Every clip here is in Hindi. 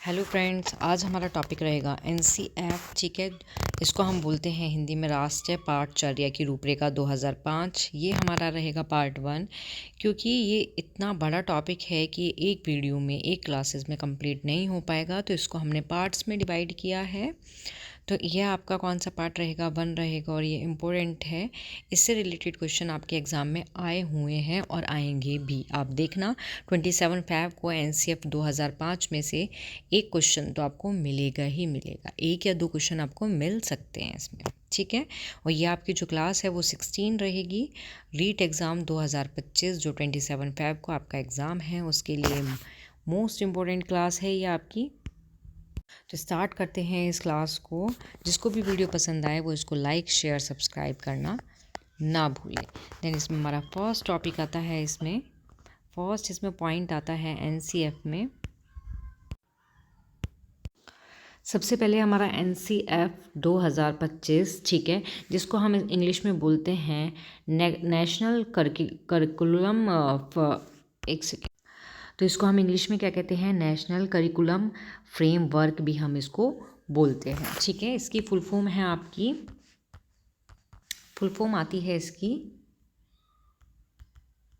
हेलो फ्रेंड्स, आज हमारा टॉपिक रहेगा एनसीएफ। ठीक है, इसको हम बोलते हैं हिंदी में राष्ट्रीय पाठचर्या की रूपरेखा 2005। ये हमारा रहेगा पार्ट 1, क्योंकि ये इतना बड़ा टॉपिक है कि एक वीडियो में एक क्लासेस में कंप्लीट नहीं हो पाएगा, तो इसको हमने पार्ट्स में डिवाइड किया है। तो यह आपका कौन सा पार्ट रहेगा? 1 रहेगा और ये इम्पोर्टेंट है। इससे रिलेटेड क्वेश्चन आपके एग्ज़ाम में आए हुए हैं और आएंगे भी। आप देखना 27 फ़रवरी को एनसीएफ 2005 में से एक क्वेश्चन तो आपको मिलेगा ही मिलेगा। एक या दो क्वेश्चन आपको मिल सकते हैं इसमें। ठीक है, और ये आपकी जो क्लास है वो 16 रहेगी। रीट एग्ज़ाम 2025 जो 27 फ़रवरी को आपका एग्ज़ाम है, उसके लिए मोस्ट इम्पोर्टेंट क्लास है ये आपकी। तो स्टार्ट करते हैं इस क्लास को। जिसको भी वीडियो पसंद आए वो इसको लाइक शेयर सब्सक्राइब करना ना भूलें। देन इसमें हमारा फर्स्ट टॉपिक आता है। इसमें पॉइंट आता है एनसीएफ में। सबसे पहले हमारा एनसीएफ 2025, ठीक है, जिसको हम इंग्लिश में बोलते हैं नेशनल करिकुलम एक सेकेंड, तो इसको हम इंग्लिश में क्या कहते हैं? नेशनल करिकुलम फ्रेमवर्क भी हम इसको बोलते हैं। ठीक है, इसकी फुल फॉर्म है आपकी, फुल फॉर्म आती है इसकी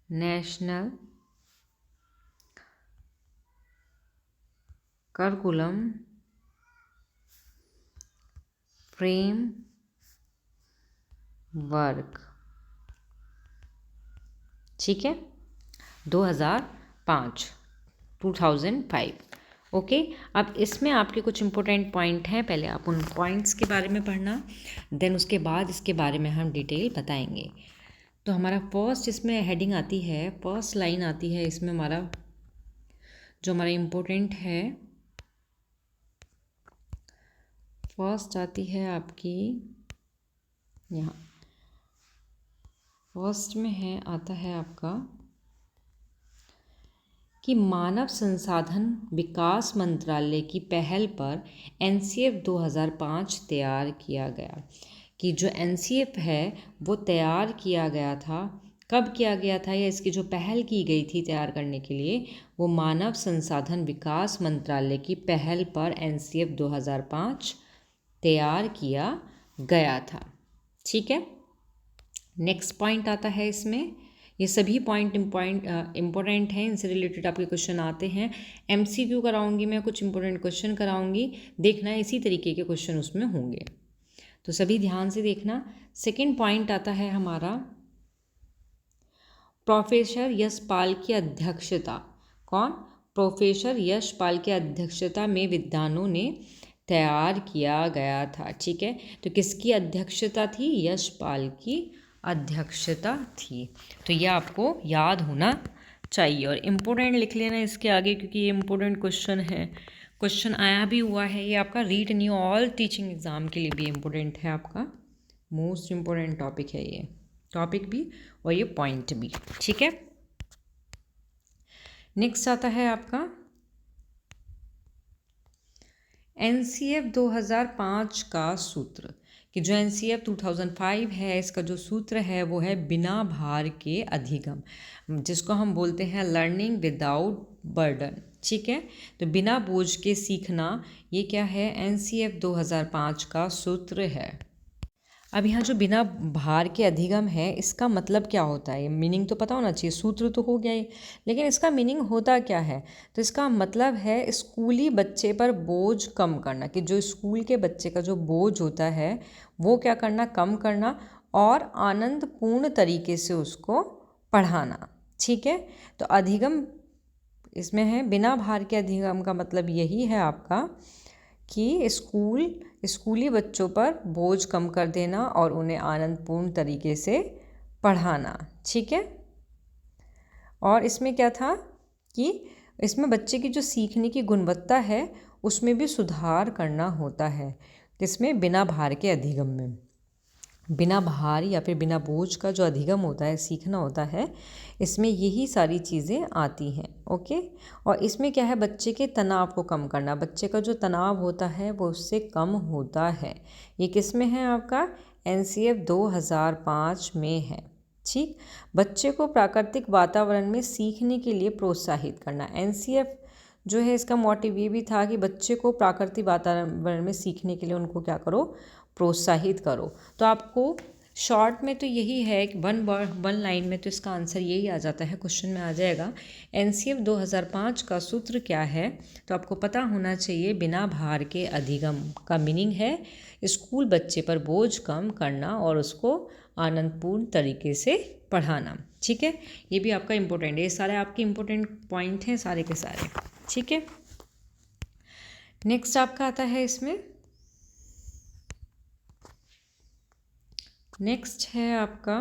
नेशनल करिकुलम फ्रेमवर्क। ठीक है, 2005। ओके, अब इसमें आपके कुछ इंपॉर्टेंट पॉइंट हैं। पहले आप उन पॉइंट्स के बारे में पढ़ना, देन उसके बाद इसके बारे में हम डिटेल बताएंगे। तो हमारा फर्स्ट इसमें हेडिंग आती है, फर्स्ट लाइन आती है इसमें हमारा जो हमारा इम्पोर्टेंट है। फर्स्ट आती है आपकी यहाँ, फर्स्ट में है आता है आपका कि मानव संसाधन विकास मंत्रालय की पहल पर एनसीएफ 2005 तैयार किया गया। कि जो एनसीएफ है वो तैयार किया गया था, कब किया गया था, या इसकी जो पहल की गई थी तैयार करने के लिए, वो मानव संसाधन विकास मंत्रालय की पहल पर एनसीएफ 2005 तैयार किया गया था। ठीक है, नेक्स्ट पॉइंट आता है इसमें। ये सभी पॉइंट इम्पोर्टेंट हैं, इनसे रिलेटेड आपके क्वेश्चन आते हैं। एमसीक्यू कराऊंगी मैं, कुछ इंपॉर्टेंट क्वेश्चन कराऊंगी, देखना इसी तरीके के क्वेश्चन उसमें होंगे, तो सभी ध्यान से देखना। सेकंड पॉइंट आता है हमारा प्रोफेसर यशपाल की अध्यक्षता। कौन? प्रोफेसर यशपाल की अध्यक्षता में विद्वानों ने तैयार किया गया था। ठीक है, तो किसकी अध्यक्षता थी? यशपाल की अध्यक्षता थी। तो ये आपको याद होना चाहिए और इम्पोर्टेंट लिख लेना इसके आगे, क्योंकि ये इम्पोर्टेंट क्वेश्चन है, क्वेश्चन आया भी हुआ है। ये आपका REET new all teaching exam के लिए भी इम्पोर्टेंट है, आपका मोस्ट इम्पोर्टेंट टॉपिक है ये, टॉपिक भी और ये पॉइंट भी। ठीक है, नेक्स्ट आता है आपका एनसीएफ 2005 का सूत्र। कि जो एनसीएफ 2005 है, इसका जो सूत्र है वो है बिना भार के अधिगम, जिसको हम बोलते हैं लर्निंग विदाउट बर्डन। ठीक है, तो बिना बोझ के सीखना, ये क्या है? एनसीएफ 2005 का सूत्र है। अब यहाँ जो बिना भार के अधिगम है, इसका मतलब क्या होता है? मीनिंग तो पता होना चाहिए, सूत्र तो हो गया ही, लेकिन इसका मीनिंग होता क्या है? तो इसका मतलब है स्कूली बच्चे पर बोझ कम करना। कि जो स्कूल के बच्चे का जो बोझ होता है वो क्या करना? कम करना, और आनंदपूर्ण तरीके से उसको पढ़ाना। ठीक है, तो अधिगम इसमें है, बिना भार के अधिगम का मतलब यही है आपका कि स्कूली बच्चों पर बोझ कम कर देना और उन्हें आनंदपूर्ण तरीके से पढ़ाना। ठीक है, और इसमें क्या था कि इसमें बच्चे की जो सीखने की गुणवत्ता है उसमें भी सुधार करना होता है। किसमें? बिना भार के अधिगम में। बिना भार या फिर बिना बोझ का जो अधिगम होता है, सीखना होता है, इसमें यही सारी चीज़ें आती हैं। ओके, और इसमें क्या है? बच्चे के तनाव को कम करना, बच्चे का जो तनाव होता है वो उससे कम होता है। ये किस में है? आपका एनसीएफ 2005 में है। ठीक, बच्चे को प्राकृतिक वातावरण में सीखने के लिए प्रोत्साहित करना। एनसीएफ जो है इसका मोटिव ये भी था कि बच्चे को प्राकृतिक वातावरण में सीखने के लिए उनको क्या करो, प्रोत्साहित करो। तो आपको शॉर्ट में तो यही है कि वन लाइन में तो इसका आंसर यही आ जाता है, क्वेश्चन में आ जाएगा एनसीएफ 2005 का सूत्र क्या है। तो आपको पता होना चाहिए बिना भार के अधिगम का मीनिंग है स्कूल बच्चे पर बोझ कम करना और उसको आनंदपूर्ण तरीके से पढ़ाना। ठीक है, ये भी आपका इम्पोर्टेंट है, ये सारे आपके इम्पोर्टेंट पॉइंट हैं सारे के सारे। ठीक है, नेक्स्ट आपका आता है इसमें, नेक्स्ट है आपका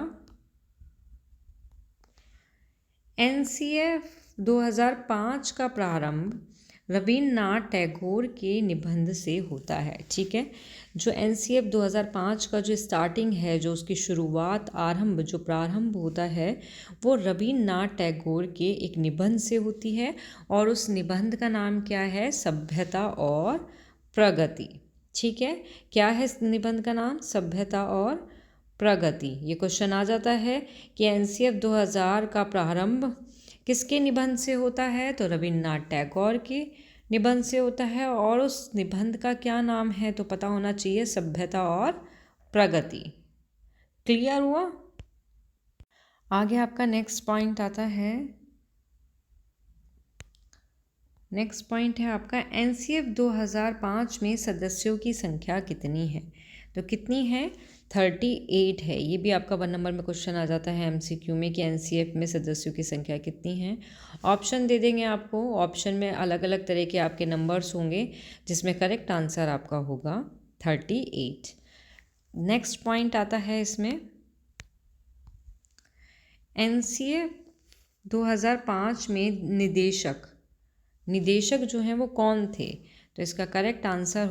एनसीएफ 2005 का प्रारंभ रवीन्द्रनाथ टैगोर के निबंध से होता है। ठीक है, जो एनसीएफ 2005 का जो स्टार्टिंग है, जो उसकी शुरुआत, आरंभ, जो प्रारंभ होता है वो रवीन्द्रनाथ टैगोर के एक निबंध से होती है और उस निबंध का नाम क्या है, सभ्यता और प्रगति। ठीक है, क्या है इस निबंध का नाम, सभ्यता और प्रगति। ये क्वेश्चन आ जाता है कि एनसीएफ 2000 का प्रारंभ किसके निबंध से होता है, तो रवीन्द्रनाथ टैगोर के निबंध से होता है और उस निबंध का क्या नाम है, तो पता होना चाहिए सभ्यता और प्रगति। क्लियर हुआ। आगे आपका नेक्स्ट पॉइंट आता है, नेक्स्ट पॉइंट है आपका एनसीएफ 2005 में सदस्यों की संख्या कितनी है। तो कितनी है, 38 है। ये भी आपका 1 नंबर में क्वेश्चन आ जाता है एमसीक्यू में कि एनसीएफ में सदस्यों की संख्या कितनी है। ऑप्शन दे देंगे आपको, ऑप्शन में अलग अलग तरह के आपके नंबर्स होंगे जिसमें करेक्ट आंसर आपका होगा 38। नेक्स्ट पॉइंट आता है इसमें एनसीएफ 2005 में निदेशक जो हैं वो कौन थे। तो इसका करेक्ट आंसर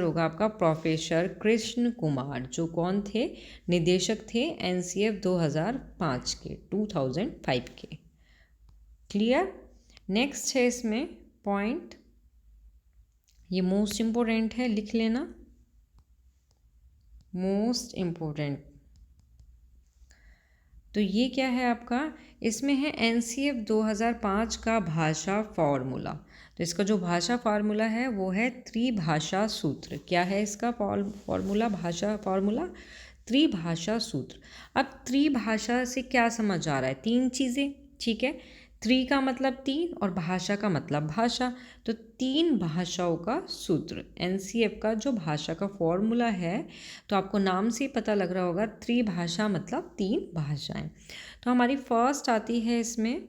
होगा आपका प्रोफेसर कृष्ण कुमार, जो कौन थे, निदेशक थे एनसीएफ 2005 के, 2005 के। क्लियर। नेक्स्ट है इसमें पॉइंट, ये मोस्ट इम्पोर्टेंट है, लिख लेना, मोस्ट इम्पोर्टेंट। तो ये क्या है आपका, इसमें है एनसीएफ 2005 का भाषा फॉर्मूला। तो इसका जो भाषा फार्मूला है वो है त्रिभाषा सूत्र। क्या है इसका फॉर्मूला, भाषा फार्मूला, त्रिभाषा सूत्र। अब त्रिभाषा से क्या समझ आ रहा है, 3 चीज़ें। ठीक है, त्रि का मतलब 3 और भाषा का मतलब भाषा, तो 3 भाषाओं का सूत्र एनसीएफ का जो भाषा का फॉर्मूला है। तो आपको नाम से ही पता लग रहा होगा, त्रिभाषा मतलब 3 भाषाएं। तो हमारी फर्स्ट आती है इसमें,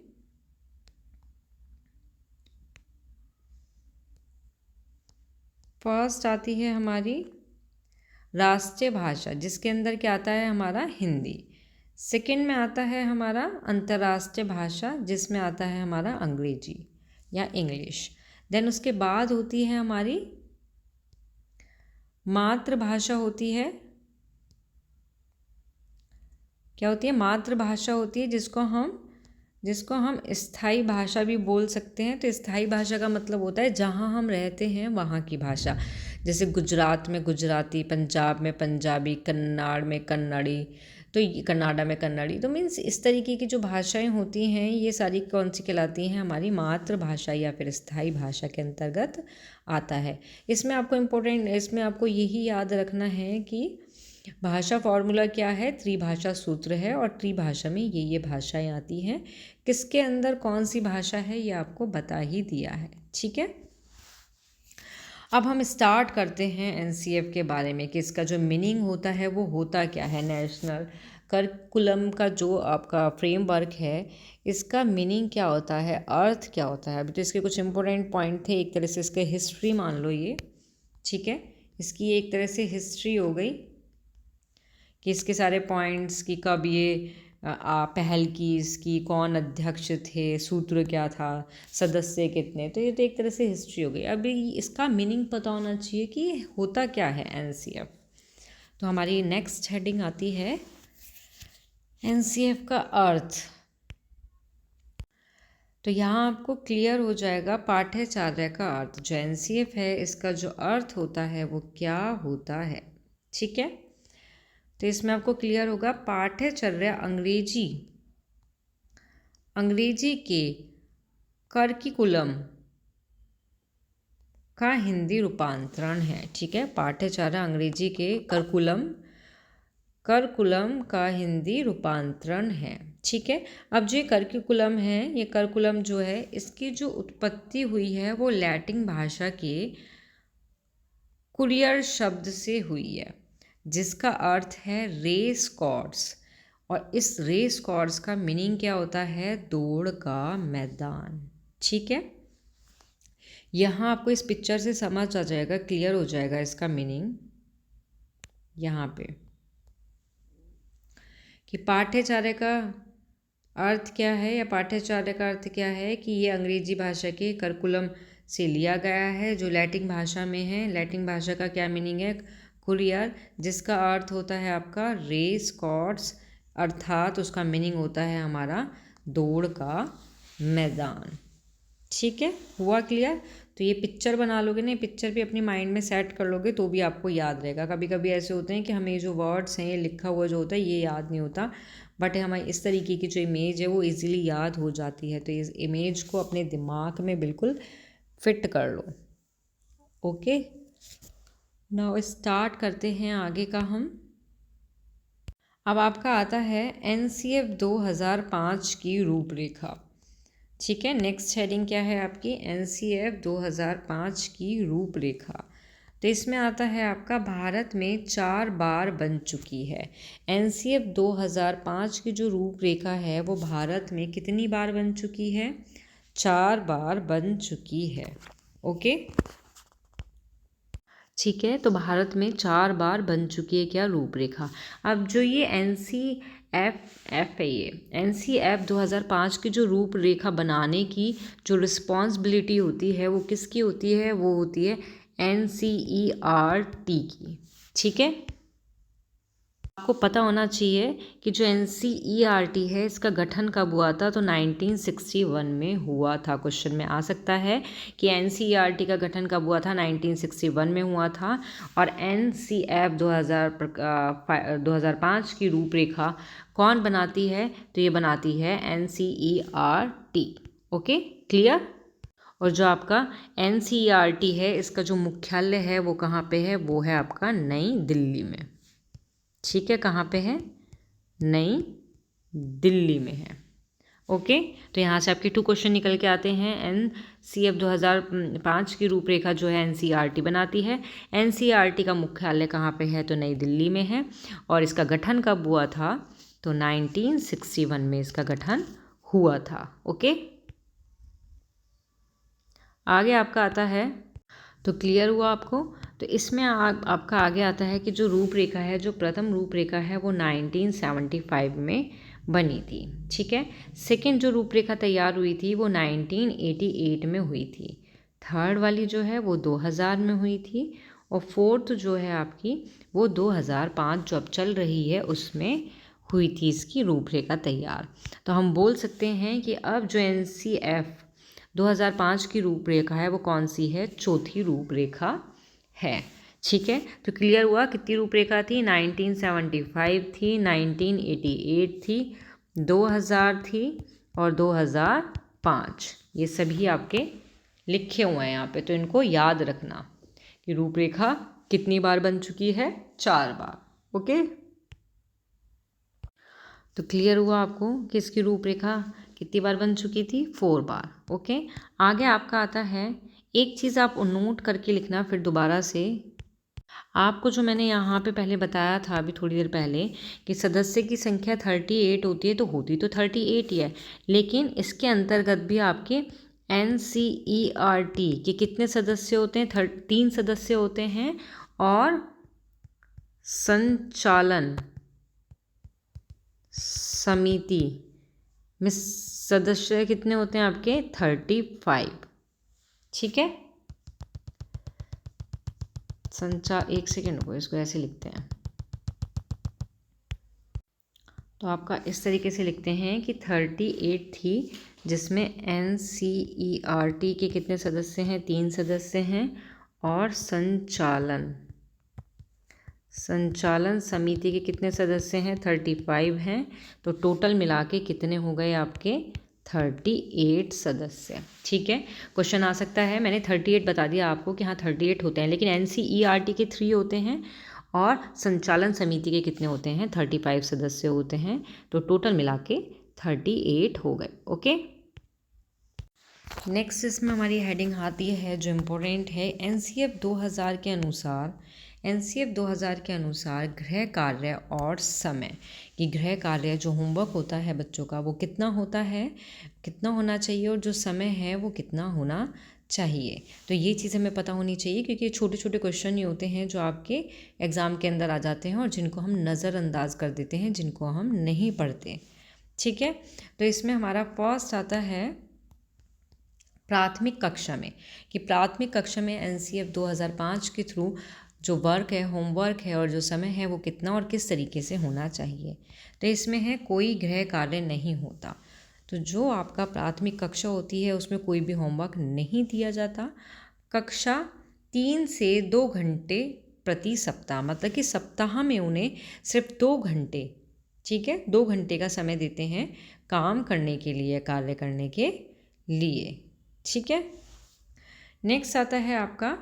फर्स्ट आती है हमारी राष्ट्रीय भाषा, जिसके अंदर क्या आता है हमारा हिंदी। सेकंड में आता है हमारा अंतर्राष्ट्रीय भाषा, जिसमें आता है हमारा अंग्रेजी या इंग्लिश। देन उसके बाद होती है हमारी मातृभाषा होती है, क्या होती है, मातृभाषा होती है, जिसको हम स्थायी भाषा भी बोल सकते हैं। तो स्थायी भाषा का मतलब होता है जहाँ हम रहते हैं वहाँ की भाषा, जैसे गुजरात में गुजराती, पंजाब में पंजाबी, कन्नाड़ में कन्नड़ी, तो कन्नाडा में कन्नड़ी। तो मीन्स इस तरीके की जो भाषाएं होती हैं ये सारी कौन सी कहलाती हैं, हमारी मातृभाषा या फिर स्थायी भाषा के अंतर्गत आता है। इसमें आपको यही याद रखना है कि भाषा फॉर्मूला क्या है, त्रिभाषा सूत्र है और त्रिभाषा में ये भाषाएं आती हैं। किसके अंदर कौन सी भाषा है ये आपको बता ही दिया है। ठीक है, अब हम स्टार्ट करते हैं एनसीएफ के बारे में कि इसका जो मीनिंग होता है वो होता क्या है। नेशनल करिकुलम का जो आपका फ्रेमवर्क है, इसका मीनिंग क्या होता है, अर्थ क्या होता है। अभी तो इसके कुछ इंपॉर्टेंट पॉइंट थे, एक तरह से इसके हिस्ट्री मान लो ये। ठीक है, इसकी एक तरह से हिस्ट्री हो गई कि इसके सारे पॉइंट्स की कब ये पहल की, इसकी कौन अध्यक्ष थे, सूत्र क्या था, सदस्य कितने, तो ये तो एक तरह से हिस्ट्री हो गई। अभी इसका मीनिंग पता होना चाहिए कि होता क्या है एनसीएफ। तो हमारी नेक्स्ट हेडिंग आती है एनसीएफ का अर्थ। तो यहाँ आपको क्लियर हो जाएगा पाठ्यचर्या का अर्थ। जो एनसीएफ है इसका जो अर्थ होता है वो क्या होता है। ठीक है, तो इसमें आपको क्लियर होगा पाठ्यचर्या अंग्रेजी के कर्किकुलम का हिंदी रूपांतरण है। ठीक है, पाठ्यचारा अंग्रेजी के करकुलम का हिंदी रूपांतरण है। ठीक है, अब जो ये कर्किकुलम है, ये कर्कुलम जो है, इसकी जो उत्पत्ति हुई है वो लैटिन भाषा के कुरियर शब्द से हुई है, जिसका अर्थ है रेस कोर्स। और इस रेस कोर्स का मीनिंग क्या होता है? दौड़ का मैदान। ठीक है, यहाँ आपको इस पिक्चर से समझ आ जाएगा, क्लियर हो जाएगा इसका मीनिंग यहाँ पे, कि पाठ्यचार्य का अर्थ क्या है, या पाठ्यचार्य का अर्थ क्या है कि ये अंग्रेजी भाषा के कर्कुलम से लिया गया है, जो लैटिन भाषा में है। लैटिन भाषा का क्या मीनिंग है? कुरियर, जिसका अर्थ होता है आपका रेस कोर्स, अर्थात उसका मीनिंग होता है हमारा दौड़ का मैदान। ठीक है, हुआ क्लियर? तो ये पिक्चर बना लोगे ना, पिक्चर भी अपनी माइंड में सेट कर लोगे तो भी आपको याद रहेगा। कभी कभी ऐसे होते हैं कि हमें जो वर्ड्स हैं, ये लिखा हुआ जो होता है ये याद नहीं होता, बट हमें इस तरीके की जो इमेज है वो इजीली याद हो जाती है। तो इस इमेज को अपने दिमाग में बिल्कुल फिट कर लो। ओके, नाउ स्टार्ट करते हैं आगे का हम। अब आपका आता है NCF 2005 की रूपरेखा। ठीक है, नेक्स्ट हेडिंग क्या है आपकी? NCF 2005 की रूपरेखा। तो इसमें आता है आपका भारत में 4 बार बन चुकी है। NCF 2005 की जो रूपरेखा है वो भारत में कितनी बार बन चुकी है? 4 बार बन चुकी है। ओके, ठीक है, तो भारत में 4 बार बन चुकी है क्या? रूपरेखा। अब जो ये NCF है, ये NCF 2005 की जो रूपरेखा बनाने की जो रिस्पॉन्सिबिलिटी होती है वो किसकी होती है? वो होती है NCERT की। ठीक है, आपको पता होना चाहिए कि जो NCERT है इसका गठन कब हुआ था? तो 1961 में हुआ था। क्वेश्चन में आ सकता है कि NCERT का गठन कब हुआ था? 1961 में हुआ था। और NCF 2005 की रूपरेखा कौन बनाती है? तो ये बनाती है NCERT। Okay, clear? और जो आपका NCERT है इसका जो मुख्यालय है वो कहाँ पे है? वो है आपका नई दिल्ली में। ठीक है, कहाँ पे है? नई दिल्ली में है। ओके, तो यहाँ से आपके 2 क्वेश्चन निकल के आते हैं। NCF 2005 की रूपरेखा जो है NCERT बनाती है। NCERT का मुख्यालय कहाँ पे है? तो नई दिल्ली में है। और इसका गठन कब हुआ था? तो 1961 में इसका गठन हुआ था। ओके, आगे आपका आता है, तो क्लियर हुआ आपको? तो इसमें आपका आगे आता है कि जो रूपरेखा है, जो प्रथम रूपरेखा है वो 1975 में बनी थी। ठीक है, सेकंड जो रूपरेखा तैयार हुई थी वो 1988 में हुई थी। थर्ड वाली जो है वो 2000 में हुई थी। और फोर्थ जो है आपकी वो 2005 जो अब चल रही है उसमें हुई थी इसकी रूपरेखा तैयार। तो हम बोल सकते हैं कि अब जो NCF 2005 की रूपरेखा है वो कौन सी है? चौथी रूपरेखा है। ठीक है, तो क्लियर हुआ? कितनी रूपरेखा थी? 1975 थी, 1988 थी, 2000 थी और 2005। ये सभी आपके लिखे हुए हैं यहाँ पे, तो इनको याद रखना कि रूपरेखा कितनी बार बन चुकी है? 4 बार। ओके, तो क्लियर हुआ आपको कि इसकी रूपरेखा कितनी बार बन चुकी थी? 4 बार। ओके, आगे आपका आता है, एक चीज़ आप नोट करके लिखना फिर दोबारा से। आपको जो मैंने यहाँ पे पहले बताया था अभी थोड़ी देर पहले कि सदस्य की संख्या 38 होती है, तो होती तो 38 ही है, लेकिन इसके अंतर्गत भी आपके NCERT के कितने सदस्य होते हैं? 3 सदस्य होते हैं। और संचालन समिति में सदस्य कितने होते हैं आपके? 35। ठीक है, एक सेकेंड को इसको ऐसे लिखते हैं, तो आपका इस तरीके से लिखते हैं कि 38 थी, जिसमें NCERT के कितने सदस्य हैं? 3 सदस्य हैं। और संचालन समिति के कितने सदस्य हैं? 35 हैं। तो टोटल मिला के कितने हो गए आपके? 38 सदस्य। ठीक है, क्वेश्चन आ सकता है। मैंने 38 बता दिया आपको कि हाँ 38 होते हैं, लेकिन NCERT के 3 होते हैं और संचालन समिति के कितने होते हैं, 35 सदस्य होते हैं। तो टोटल मिला के 38 हो गए। ओके, नेक्स्ट इसमें हमारी हेडिंग आती है जो इम्पोर्टेंट है, NCF 2000 के अनुसार, NCF 2000 के अनुसार गृह कार्य और समय, कि गृह कार्य जो होमवर्क होता है बच्चों का वो कितना होता है, कितना होना चाहिए, और जो समय है वो कितना होना चाहिए। तो ये चीज़ हमें पता होनी चाहिए, क्योंकि छोटे छोटे क्वेश्चन ही होते हैं जो आपके एग्ज़ाम के अंदर आ जाते हैं और जिनको हम नज़रअंदाज कर देते हैं, जिनको हम नहीं पढ़ते। ठीक है, तो इसमें हमारा फर्स्ट आता है प्राथमिक कक्षा में, कि प्राथमिक कक्षा में NCF 2005 के थ्रू जो वर्क है, होमवर्क है और जो समय है वो कितना और किस तरीके से होना चाहिए। तो इसमें है कोई गृह कार्य नहीं होता। तो जो आपका प्राथमिक कक्षा होती है उसमें कोई भी होमवर्क नहीं दिया जाता। कक्षा 3 से 2 घंटे प्रति सप्ताह, मतलब कि सप्ताह में उन्हें सिर्फ 2 घंटे, ठीक है, 2 घंटे का समय देते हैं काम करने के लिए, कार्य करने के लिए। ठीक है, नेक्स्ट आता है आपका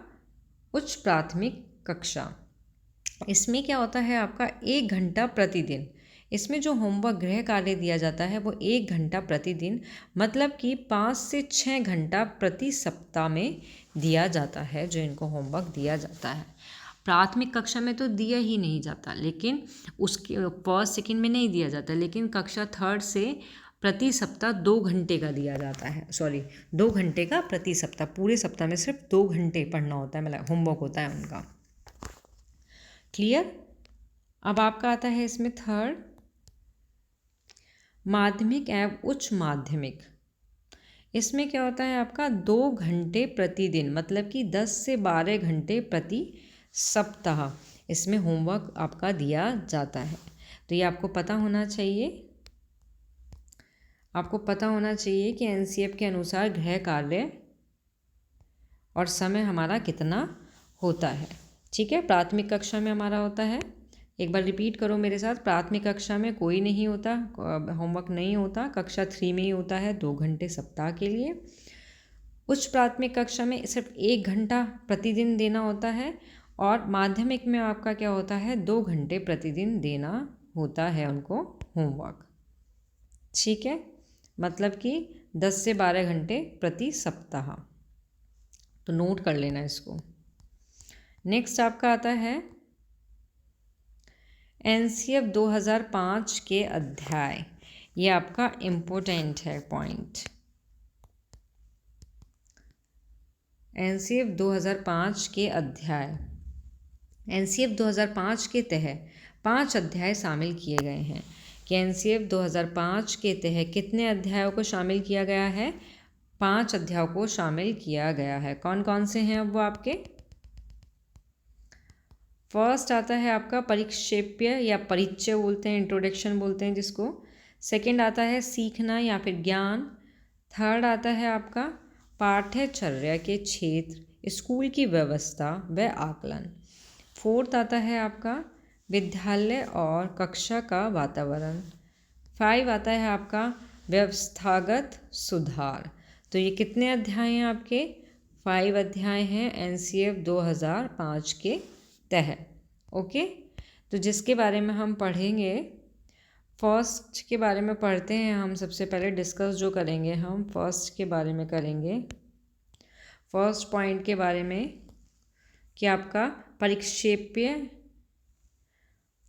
उच्च प्राथमिक कक्षा। इसमें क्या होता है आपका 1 घंटा प्रतिदिन। इसमें जो होमवर्क गृह कार्य दिया जाता है वो 1 घंटा प्रतिदिन, मतलब कि 5 से 6 घंटा प्रति सप्ताह में दिया जाता है, जो इनको होमवर्क दिया जाता है। प्राथमिक कक्षा में तो दिया ही नहीं जाता, लेकिन उसके फर्स्ट सेकंड में नहीं दिया जाता, लेकिन कक्षा 3rd से प्रति सप्ताह 2 घंटे का दिया जाता है। 2 घंटे का प्रति सप्ताह, पूरे सप्ताह में सिर्फ 2 घंटे पढ़ना होता है, मतलब होमवर्क होता है उनका। क्लियर। अब आपका आता है इसमें 3rd, माध्यमिक एवं उच्च माध्यमिक। इसमें क्या होता है आपका 2 घंटे प्रतिदिन, मतलब कि 10 से 12 घंटे प्रति सप्ताह इसमें होमवर्क आपका दिया जाता है। तो ये आपको पता होना चाहिए, आपको पता होना चाहिए कि NCF के अनुसार गृह कार्य और समय हमारा कितना होता है। ठीक है, प्राथमिक कक्षा में हमारा होता है, एक बार रिपीट करो मेरे साथ, प्राथमिक कक्षा में कोई नहीं होता, होमवर्क नहीं होता, कक्षा 3 में ही होता है 2 घंटे सप्ताह के लिए। उच्च प्राथमिक कक्षा में सिर्फ 1 घंटा प्रतिदिन देना होता है, और माध्यमिक में आपका क्या होता है 2 घंटे प्रतिदिन देना होता है उनको होमवर्क। ठीक है, मतलब कि 10 से 12 घंटे प्रति सप्ताह। तो नोट कर लेना इसको। नेक्स्ट आपका आता है NCF 2005 के अध्याय, ये आपका इम्पोर्टेंट है पॉइंट। NCF 2005 के अध्याय, NCF 2005 के तहत 5 अध्याय शामिल किए गए हैं, कि NCF 2005 के तहत कितने अध्यायों को शामिल किया गया है, 5 अध्यायों को शामिल किया गया है। कौन कौन से हैं अब वो आपके? फर्स्ट आता है आपका परिक्षेप्य या परिचय बोलते हैं, इंट्रोडक्शन बोलते हैं जिसको। सेकंड आता है सीखना या फिर ज्ञान। थर्ड आता है आपका पाठ्यचर्या के क्षेत्र, स्कूल की व्यवस्था व आकलन। फोर्थ आता है आपका विद्यालय और कक्षा का वातावरण। 5 आता है आपका व्यवस्थागत सुधार। तो ये कितने अध्याय हैं आपके? 5 अध्याय हैं NCF 2005 के तहत। ओके, तो जिसके बारे में हम पढ़ेंगे, फर्स्ट के बारे में पढ़ते हैं हम। सबसे पहले डिस्कस जो करेंगे हम फर्स्ट के बारे में करेंगे, फर्स्ट पॉइंट के बारे में, कि आपका परिक्षेप्य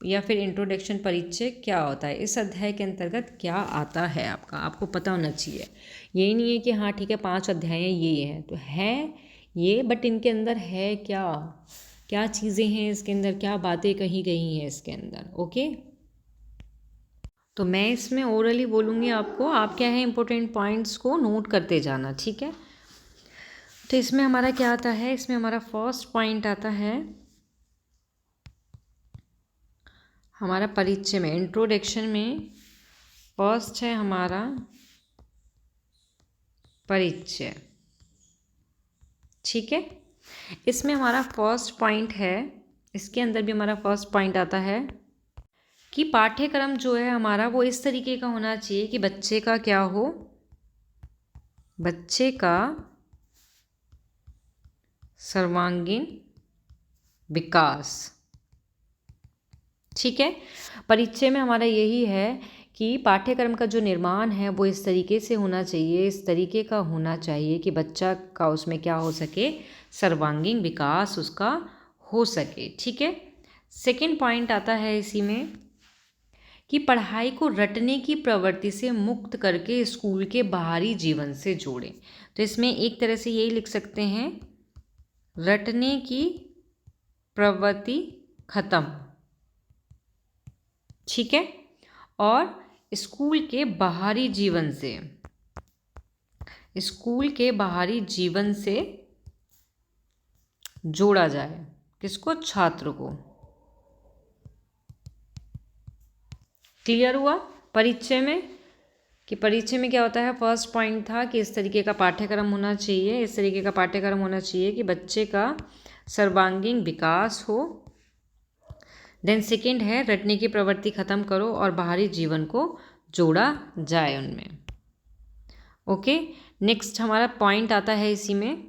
या फिर इंट्रोडक्शन परिचय क्या होता है, इस अध्याय के अंतर्गत क्या आता है आपका, आपको पता होना चाहिए। यही नहीं है कि हाँ ठीक है 5 अध्याय हैं ये हैं, तो है ये, बट इनके अंदर है क्या, क्या चीज़ें हैं इसके अंदर, क्या बातें कही गई हैं इसके अंदर। ओके, तो मैं इसमें ओरली बोलूँगी आपको, आप क्या है इंपॉर्टेंट पॉइंट्स को नोट करते जाना। ठीक है, तो इसमें हमारा क्या आता है, इसमें हमारा फर्स्ट पॉइंट आता है हमारा परिचय में, इंट्रोडक्शन में फर्स्ट है हमारा परिचय। ठीक है, इसमें हमारा फर्स्ट पॉइंट है, इसके अंदर भी हमारा फर्स्ट पॉइंट आता है कि पाठ्यक्रम जो है हमारा वो इस तरीके का होना चाहिए कि बच्चे का क्या हो, बच्चे का सर्वांगीण विकास। ठीक है, परिचय में हमारा यही है कि पाठ्यक्रम का जो निर्माण है वो इस तरीके से होना चाहिए, इस तरीके का होना चाहिए कि बच्चा का उसमें क्या हो सके, सर्वांगीण विकास उसका हो सके। ठीक है, सेकंड पॉइंट आता है इसी में कि पढ़ाई को रटने की प्रवृत्ति से मुक्त करके स्कूल के बाहरी जीवन से जोड़ें। तो इसमें एक तरह से यही लिख सकते हैं, रटने की प्रवृत्ति खत्म। ठीक है, और स्कूल के बाहरी जीवन से, स्कूल के बाहरी जीवन से जोड़ा जाए। किसको? छात्र को। क्लियर हुआ परिचय में कि परिचय में क्या होता है? फर्स्ट पॉइंट था कि इस तरीके का पाठ्यक्रम होना चाहिए, इस तरीके का पाठ्यक्रम होना चाहिए कि बच्चे का सर्वांगीण विकास हो। देन सेकंड है, रटने की प्रवृत्ति खत्म करो और बाहरी जीवन को जोड़ा जाए उनमें। ओके, नेक्स्ट हमारा पॉइंट आता है इसी में,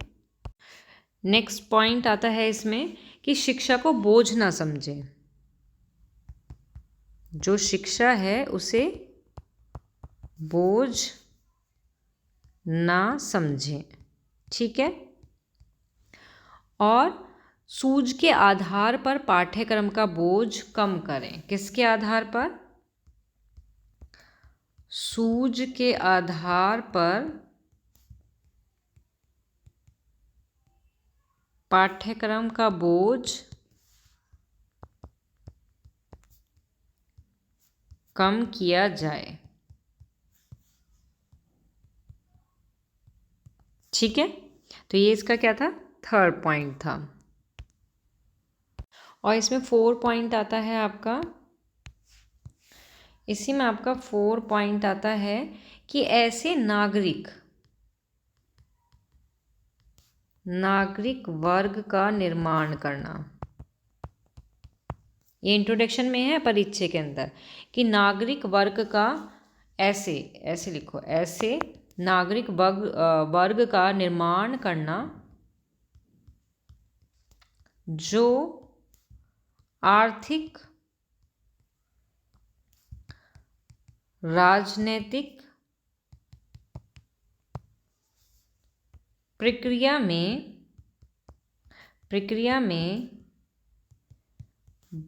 नेक्स्ट पॉइंट आता है इसमें कि शिक्षा को बोझ ना समझे। जो शिक्षा है उसे बोझ ना समझें। ठीक है, और सूझ के आधार पर पाठ्यक्रम का बोझ कम करें। किसके आधार पर? सूझ के आधार पर पाठ्यक्रम का बोझ कम किया जाए। ठीक है, तो ये इसका क्या था? थर्ड पॉइंट था। और इसमें 4 पॉइंट आता है आपका, इसी में आपका 4 पॉइंट आता है कि ऐसे नागरिक वर्ग का निर्माण करना। ये इंट्रोडक्शन में है परिचय के अंदर कि नागरिक वर्ग का, ऐसे ऐसे लिखो, ऐसे नागरिक वर्ग का निर्माण करना जो आर्थिक, राजनीतिक प्रक्रिया में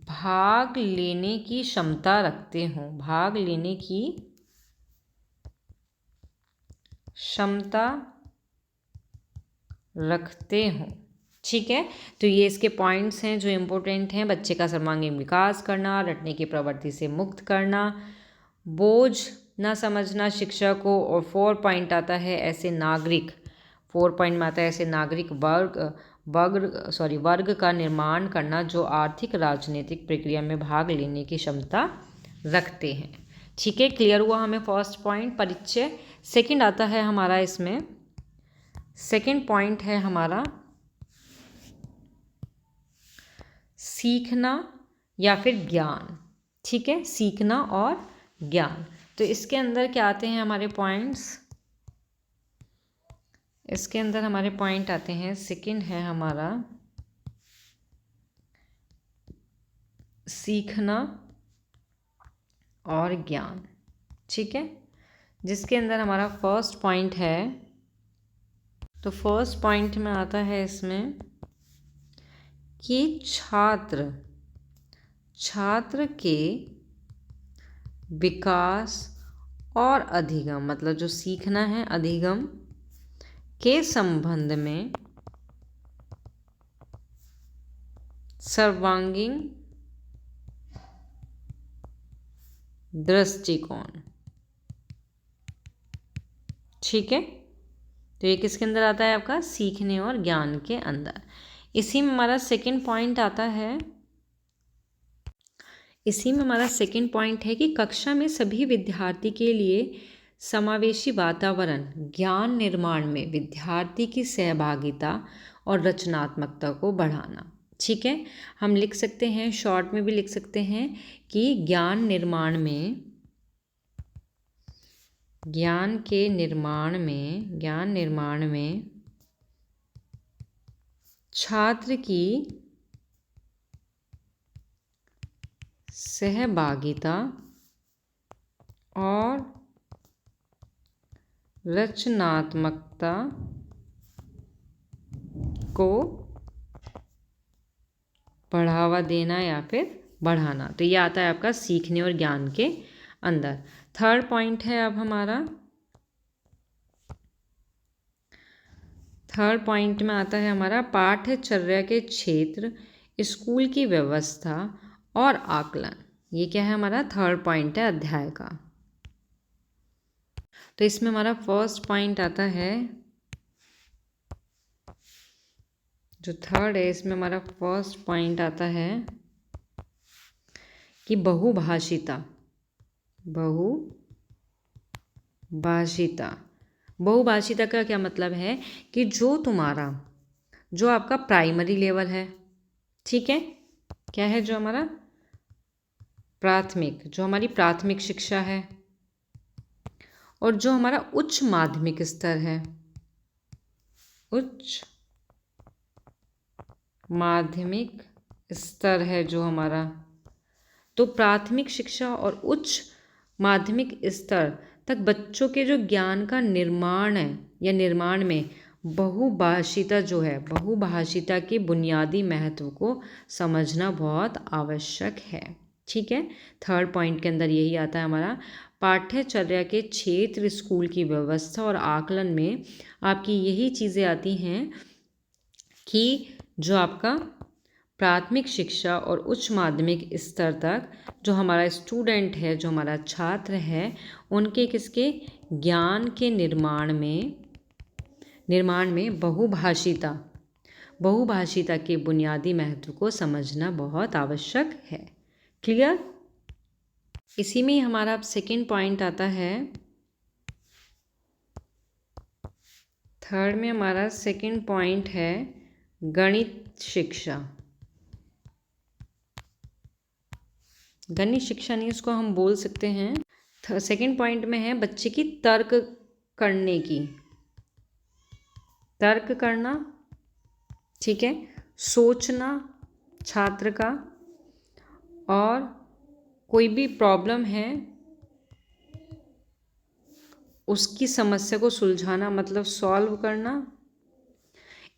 भाग लेने की क्षमता रखते हों, भाग लेने की क्षमता रखते हों। ठीक है, तो ये इसके पॉइंट्स हैं जो इम्पोर्टेंट हैं। बच्चे का सर्वांगीण विकास करना, रटने की प्रवृत्ति से मुक्त करना, बोझ न समझना शिक्षा को, और 4 पॉइंट आता है ऐसे नागरिक, 4 पॉइंट में आता है ऐसे नागरिक वर्ग का निर्माण करना जो आर्थिक राजनीतिक प्रक्रिया में भाग लेने की क्षमता रखते हैं। ठीक है, क्लियर हुआ हमें फर्स्ट पॉइंट परिचय। सेकंड आता है हमारा इसमें, सेकंड पॉइंट है हमारा सीखना या फिर ज्ञान। ठीक है, सीखना और ज्ञान। तो इसके अंदर क्या आते हैं हमारे पॉइंट्स? इसके अंदर हमारे पॉइंट आते हैं, सेकंड है हमारा सीखना और ज्ञान। ठीक है, जिसके अंदर हमारा फर्स्ट पॉइंट है, तो फर्स्ट पॉइंट में आता है इसमें कि छात्र के विकास और अधिगम, मतलब जो सीखना है, अधिगम के संबंध में सर्वांगीण दृष्टिकोण। ठीक है, तो ये किसके अंदर आता है? आपका सीखने और ज्ञान के अंदर। इसी में हमारा सेकंड पॉइंट आता है, इसी में हमारा सेकंड पॉइंट है कि कक्षा में सभी विद्यार्थी के लिए समावेशी वातावरण, ज्ञान निर्माण में विद्यार्थी की सहभागिता और रचनात्मकता को बढ़ाना। ठीक है, हम लिख सकते हैं, शॉर्ट में भी लिख सकते हैं कि ज्ञान निर्माण में ज्ञान निर्माण में छात्र की सहभागिता और रचनात्मकता को बढ़ावा देना या फिर बढ़ाना। तो ये आता है आपका सीखने और ज्ञान के अंदर। थर्ड पॉइंट है अब हमारा, थर्ड पॉइंट में आता है हमारा पाठ्यचर्या के क्षेत्र, स्कूल की व्यवस्था और आकलन। ये क्या है हमारा थर्ड पॉइंट है अध्याय का। तो इसमें हमारा फर्स्ट पॉइंट आता है, जो थर्ड है इसमें हमारा फर्स्ट पॉइंट आता है कि बहुभाषिता। बहुभाषिता का क्या मतलब है कि जो आपका प्राइमरी लेवल है, ठीक है, क्या है, जो हमारा प्राथमिक, जो हमारी प्राथमिक शिक्षा है, और जो हमारा उच्च माध्यमिक स्तर है, उच्च माध्यमिक स्तर है जो हमारा, तो प्राथमिक शिक्षा और उच्च माध्यमिक स्तर तक बच्चों के जो ज्ञान का निर्माण है या निर्माण में बहुभाषिता जो है, बहुभाषिता के बुनियादी महत्व को समझना बहुत आवश्यक है। ठीक है, थर्ड पॉइंट के अंदर यही आता है हमारा पाठ्यचर्या के क्षेत्र, स्कूल की व्यवस्था और आकलन में आपकी यही चीज़ें आती हैं कि जो आपका प्राथमिक शिक्षा और उच्च माध्यमिक स्तर तक जो हमारा स्टूडेंट है, जो हमारा छात्र है, उनके किसके ज्ञान के निर्माण में बहुभाषिता के बुनियादी महत्व को समझना बहुत आवश्यक है। क्लियर? इसी में हमारा अब सेकेंड पॉइंट आता है, थर्ड में हमारा सेकेंड पॉइंट है गणित शिक्षा। गणित शिक्षा नहीं, उसको हम बोल सकते हैं, सेकेंड पॉइंट में है बच्चे की तर्क करना, ठीक है, सोचना छात्र का, और कोई भी प्रॉब्लम है उसकी समस्या को सुलझाना, मतलब सॉल्व करना,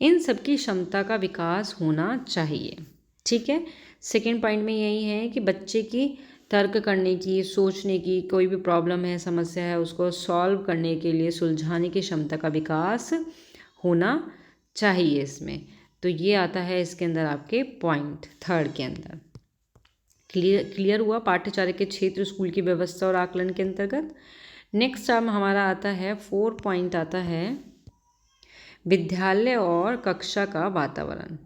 इन सब की क्षमता का विकास होना चाहिए। ठीक है, सेकेंड पॉइंट में यही है कि बच्चे की तर्क करने की, सोचने की, कोई भी प्रॉब्लम है, समस्या है, उसको सॉल्व करने के लिए सुलझाने की क्षमता का विकास होना चाहिए इसमें। तो ये आता है इसके अंदर आपके पॉइंट थर्ड के अंदर। क्लियर हुआ पाठ्यचर्या के क्षेत्र, स्कूल की व्यवस्था और आकलन के अंतर्गत। नेक्स्ट अब हमारा आता है फोर्थ पॉइंट आता है विद्यालय और कक्षा का वातावरण।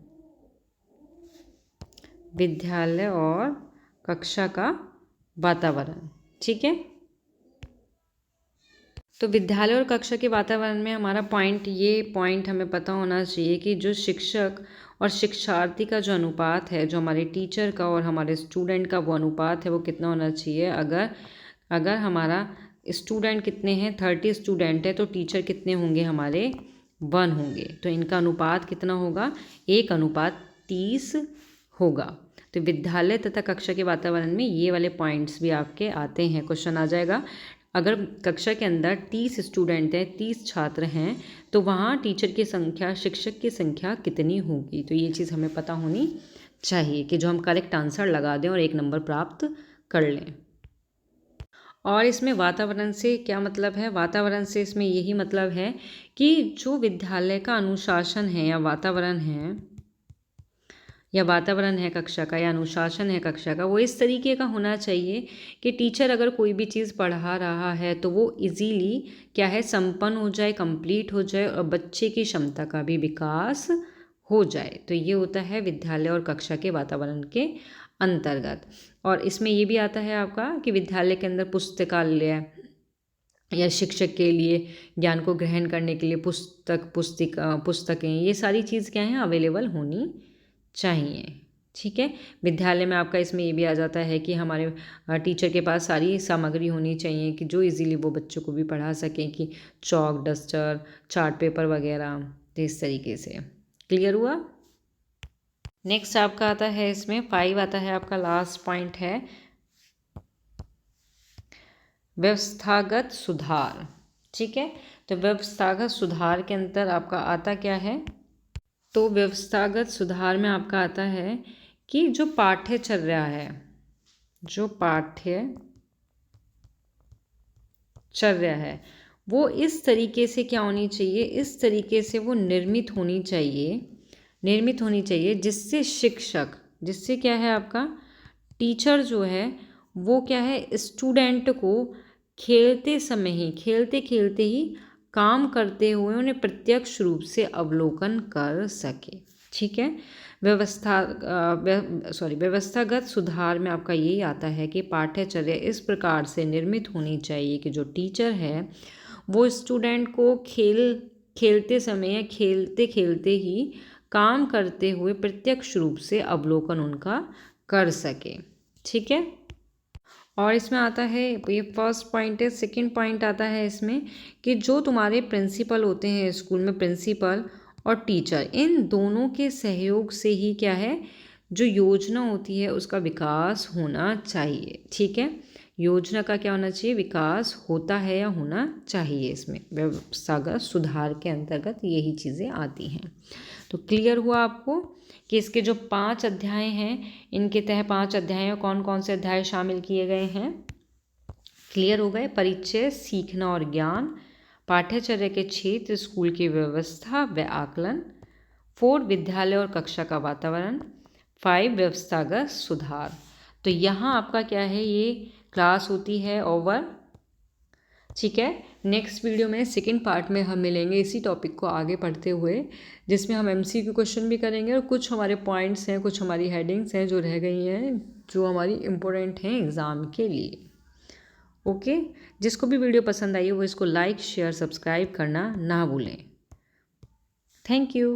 विद्यालय और कक्षा का वातावरण, ठीक है। तो विद्यालय और कक्षा के वातावरण में हमारा ये पॉइंट हमें पता होना चाहिए कि जो शिक्षक और शिक्षार्थी का जो अनुपात है, जो हमारे टीचर का और हमारे स्टूडेंट का वो अनुपात है, वो कितना होना चाहिए। अगर हमारा स्टूडेंट कितने हैं, 30 स्टूडेंट है, तो टीचर कितने होंगे हमारे 1 होंगे। तो इनका अनुपात कितना होगा, 1:30 होगा। तो विद्यालय तथा कक्षा के वातावरण में ये वाले पॉइंट्स भी आपके आते हैं, क्वेश्चन आ जाएगा। अगर कक्षा के अंदर 30 स्टूडेंट हैं, 30 छात्र हैं, तो वहाँ टीचर की संख्या, शिक्षक की संख्या कितनी होगी। तो ये चीज़ हमें पता होनी चाहिए कि जो हम करेक्ट आंसर लगा दें और 1 नंबर प्राप्त कर लें। और इसमें वातावरण से क्या मतलब है, वातावरण से इसमें यही मतलब है कि जो विद्यालय का अनुशासन है या वातावरण है कक्षा का, या अनुशासन है कक्षा का, वो इस तरीके का होना चाहिए कि टीचर अगर कोई भी चीज़ पढ़ा रहा है तो वो इजीली क्या है, संपन्न हो जाए, कंप्लीट हो जाए, और बच्चे की क्षमता का भी विकास हो जाए। तो ये होता है विद्यालय और कक्षा के वातावरण के अंतर्गत। और इसमें ये भी आता है आपका कि विद्यालय के अंदर पुस्तकालय या शिक्षक के लिए ज्ञान को ग्रहण करने के लिए पुस्तकें, ये सारी चीज़ क्या हैं, अवेलेबल होनी चाहिए। ठीक है। विद्यालय में आपका इसमें ये भी आ जाता है कि हमारे टीचर के पास सारी सामग्री होनी चाहिए कि जो इजीली वो बच्चों को भी पढ़ा सकें, कि चॉक, डस्टर, चार्ट पेपर वगैरह, तो इस तरीके से। क्लियर हुआ? नेक्स्ट आपका आता है इसमें 5 आता है, आपका लास्ट पॉइंट है व्यवस्थागत सुधार। ठीक है, तो व्यवस्थागत सुधार के अंदर आपका आता क्या है? तो व्यवस्थागत सुधार में आपका आता है कि जो पाठ्यचर्या है, जो पाठ्यचर्या है वो इस तरीके से क्या होनी चाहिए, इस तरीके से वो निर्मित होनी चाहिए जिससे शिक्षक, जिससे क्या है आपका टीचर जो है वो क्या है स्टूडेंट को खेलते समय ही, खेलते खेलते ही काम करते हुए उन्हें प्रत्यक्ष रूप से अवलोकन कर सके। ठीक है, व्यवस्थागत सुधार में आपका यही आता है कि पाठ्यचर्या इस प्रकार से निर्मित होनी चाहिए कि जो टीचर है वो स्टूडेंट को खेलते समय या खेलते खेलते ही काम करते हुए प्रत्यक्ष रूप से अवलोकन उनका कर सके। ठीक है, और इसमें आता है, ये फर्स्ट पॉइंट है। सेकंड पॉइंट आता है इसमें कि जो तुम्हारे प्रिंसिपल होते हैं स्कूल में, प्रिंसिपल और टीचर, इन दोनों के सहयोग से ही क्या है जो योजना होती है उसका विकास होना चाहिए। ठीक है, योजना का क्या होना चाहिए, विकास होता है या होना चाहिए। इसमें व्यवस्थागत सुधार के अंतर्गत यही चीज़ें आती हैं। तो क्लियर हुआ आपको कि इसके जो 5 अध्याय हैं, इनके तहत 5 अध्यायों कौन कौन से अध्याय शामिल किए गए हैं? क्लियर हो गए? परिचय, सीखना और ज्ञान, पाठ्यचर्या के क्षेत्र, स्कूल की व्यवस्था व आकलन, 4 विद्यालय और कक्षा का वातावरण, 5 व्यवस्थागत सुधार। तो यहाँ आपका क्या है, ये क्लास होती है ओवर। ठीक है, नेक्स्ट वीडियो में सेकंड पार्ट में हम मिलेंगे इसी टॉपिक को आगे पढ़ते हुए, जिसमें हम MCQ क्वेश्चन भी करेंगे और कुछ हमारे पॉइंट्स हैं, कुछ हमारी हेडिंग्स हैं जो रह गई हैं, जो हमारी इम्पोर्टेंट हैं एग्ज़ाम के लिए। ओके, जिसको भी वीडियो पसंद आई वो इसको लाइक, शेयर, सब्सक्राइब करना ना भूलें। Thank you.